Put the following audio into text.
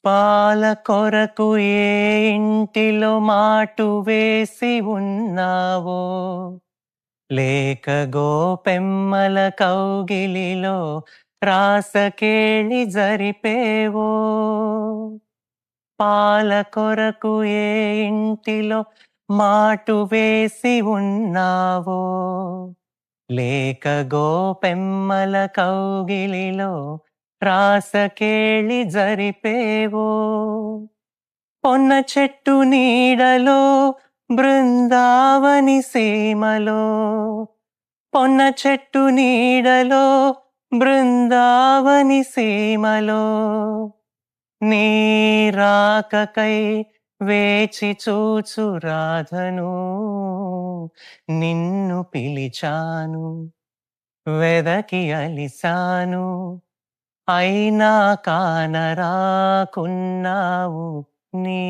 పాల కొరకు ఏ ఇంటిలో మాటు వేసి ఉన్నావో, లేక గోపెమ్మల కౌగిలిలో రాసకేళి జరిపేవో. పాల కొరకు ఏ ఇంటిలో మాటు వేసి ఉన్నావో, లేక గోపెమ్మల కౌగిలిలో రాసకేళి జరిపేవో. పొన్న చెట్టు నీడలో బృందావని సీమలో, పొన్న చెట్టు నీడలో బృందావని సీమలో, నీ రాకకై వేచి చూచు రాధను నిన్ను పిలిచాను, వెదకి అలిసాను, అయినా కానరాకున్నావు నీ